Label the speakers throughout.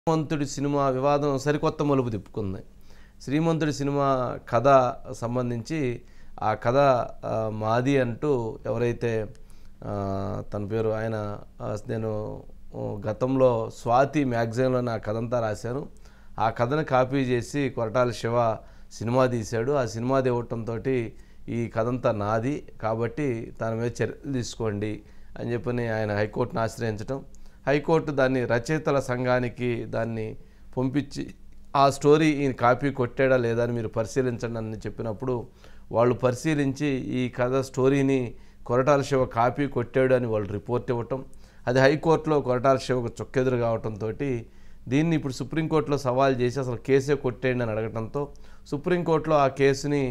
Speaker 1: శ్రీమంతుడి cinema వివాదం సరికొత్త మలుపు తిప్పుకుంది. శ్రీమంతుడి సినిమా కథ సంబంధించి ఆ కథ మాది అంటూ ఎవరైతే తన పేరు ఆయన నేను గతంలో స్వాతి మ్యాగజైన్లో నా కథంతా రాశాను. ఆ కథను కాపీ చేసి కొరటాల శివ సినిమా తీశాడు. ఆ సినిమా ఇవ్వటంతో ఈ కథంతా నాది కాబట్టి తన మీద చర్యలు తీసుకోండి అని చెప్పని ఆయన హైకోర్టును ఆశ్రయించడం, హైకోర్టు దాన్ని రచయితల సంఘానికి దాన్ని పంపించి ఆ స్టోరీ ఈయన కాపీ కొట్టాడా లేదా అని మీరు పరిశీలించండి అని చెప్పినప్పుడు వాళ్ళు పరిశీలించి ఈ కథ స్టోరీని కొరటాల శివ కాపీ కొట్టాడు అని వాళ్ళు రిపోర్ట్ ఇవ్వటం, అది హైకోర్టులో కొరటాల శివకు చుక్కెదురు కావటంతో దీన్ని ఇప్పుడు సుప్రీంకోర్టులో సవాల్ చేసి అసలు కేసే కొట్టేయండి అని అడగటంతో సుప్రీంకోర్టులో ఆ కేసుని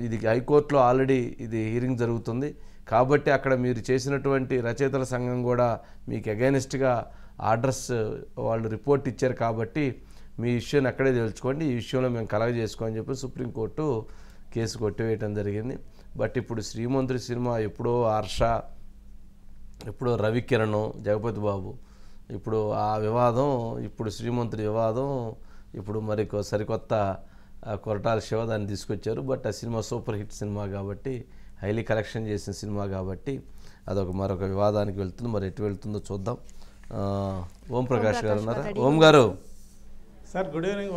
Speaker 1: ఇది హైకోర్టులో ఆల్రెడీ ఇది హీరింగ్ జరుగుతుంది కాబట్టి అక్కడ మీరు చేసినటువంటి రచయితల సంఘం కూడా మీకు అగైనెస్ట్గా ఆర్డర్స్ వాళ్ళు రిపోర్ట్ ఇచ్చారు కాబట్టి మీ ఇష్యూని అక్కడే తెలుసుకోండి, ఈ విషయంలో మేము కలగజేసుకోని చెప్పి సుప్రీంకోర్టు కేసు కొట్టివేయటం జరిగింది. బట్ ఇప్పుడు శ్రీమంతుడి సినిమా ఎప్పుడో హర్ష, ఎప్పుడో రవికిరణ్, జగపతి బాబు, ఇప్పుడు ఆ వివాదం, ఇప్పుడు శ్రీమంతుడి వివాదం, ఇప్పుడు మరి సరికొత్త కొరటాల శివ దాన్ని తీసుకొచ్చారు. బట్ ఆ సినిమా సూపర్ హిట్ సినిమా కాబట్టి, హైలీ కలెక్షన్ చేసిన సినిమా కాబట్టి అదొక మరొక వివాదానికి వెళ్తుంది. మరి ఎటు వెళ్తుందో చూద్దాం. ఓం ప్రకాష్ గారు ఉన్నారా? ఓం గారు
Speaker 2: sir, good evening.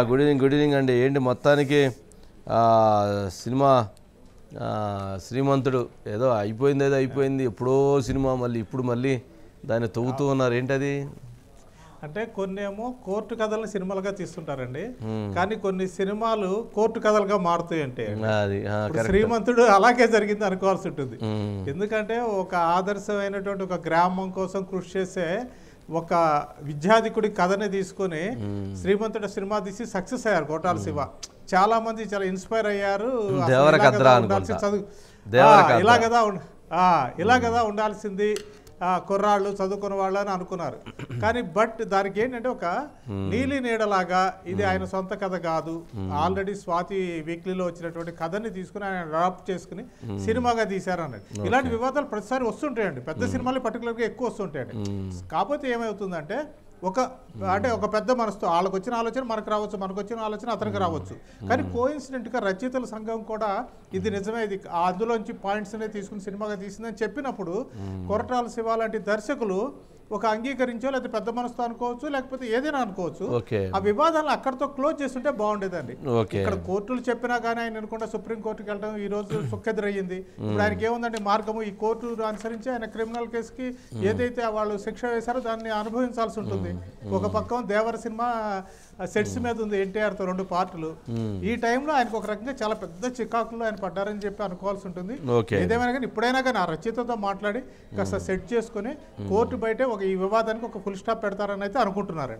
Speaker 1: Good evening. Good evening అండి. ఏంటి మొత్తానికి సినిమా శ్రీమంతుడు ఏదో అయిపోయింది, ఎప్పుడో సినిమా మళ్ళీ ఇప్పుడు మళ్ళీ దాన్ని తవ్వుతూ ఉన్నారు, ఏంటది?
Speaker 2: అంటే కొన్ని ఏమో కోర్టు కథలను సినిమాలుగా తీస్తుంటారండి, కానీ కొన్ని సినిమాలు కోర్టు కథలుగా మారుతాయి. అంటే శ్రీమంతుడు అలాగే జరిగింది అనుకోవాల్సి ఉంటుంది. ఎందుకంటే ఒక ఆదర్శమైనటువంటి ఒక గ్రామం కోసం కృషి చేసే ఒక విద్యాధికుడి కథని తీసుకొని శ్రీమంతుడు సినిమా తీసి సక్సెస్ అయ్యారు కొరటాల శివ. చాలా మంది చాలా ఇన్స్పైర్ అయ్యారు. ఇలా కదా ఉండాల్సింది కుర్రాళ్ళు చదువుకున్న వాళ్ళు అని అనుకున్నారు. కానీ బట్ దానికి ఏంటంటే ఒక నీలి నీడలాగా ఇది ఆయన సొంత కథ కాదు, ఆల్రెడీ స్వాతి వీక్లీలో వచ్చినటువంటి కథని తీసుకుని ఆయన డ్రాప్ చేసుకుని సినిమాగా తీశారు అన్నది. ఇలాంటి వివాదాలు ప్రతిసారి వస్తుంటాయండి, పెద్ద సినిమాలు పర్టికులర్గా ఎక్కువ వస్తుంటాయండి. కాకపోతే ఏమవుతుందంటే ఒక పెద్ద మనసుతో వాళ్ళకి వచ్చిన ఆలోచన మనకు రావచ్చు, మనకు వచ్చిన ఆలోచన అతనికి రావచ్చు. కానీ కోఇన్సిడెంట్గా రచయితల సంఘం కూడా ఇది నిజమే, ఇది అందులోంచి పాయింట్స్ అనేది తీసుకుని సినిమాగా తీసిందని చెప్పినప్పుడు కొరటాల శివ లాంటి దర్శకులు ఒక అంగీకరించో లేకపోతే పెద్ద మనసుతో అనుకోవచ్చు, లేకపోతే ఏదైనా అనుకోవచ్చు. ఆ వివాదాలను అక్కడితో క్లోజ్ చేస్తుంటే బాగుండేదండి. ఇక్కడ కోర్టులు చెప్పినా కానీ ఆయన అనుకుంటా సుప్రీంకోర్టుకి వెళ్ళడం ఈ రోజు సుఖెదురయ్యింది. ఇప్పుడు ఆయనకి ఏముందంటే మార్గము, ఈ కోర్టు అనుసరించి ఆయన క్రిమినల్ కేసుకి ఏదైతే వాళ్ళు శిక్ష వేశారో దాన్ని అనుభవించాల్సి ఉంటుంది. ఒక పక్కన దేవర సినిమా సెట్స్ మీద ఉంది ఎన్టీఆర్తో 2 పార్టులు. ఈ టైంలో ఆయనకు ఒక రకంగా చాలా పెద్ద చికాకులు ఆయన పడ్డారని చెప్పి అనుకోవాల్సి ఉంటుంది. ఏదేమైనా కానీ ఇప్పుడైనా కానీ ఆ రచయితతో మాట్లాడి కాస్త సెట్ చేసుకుని కోర్టు బయటే ఈ వివాదానికి ఒక ఫుల్ స్టాప్ పెడతారని అయితే అనుకుంటున్నారండి.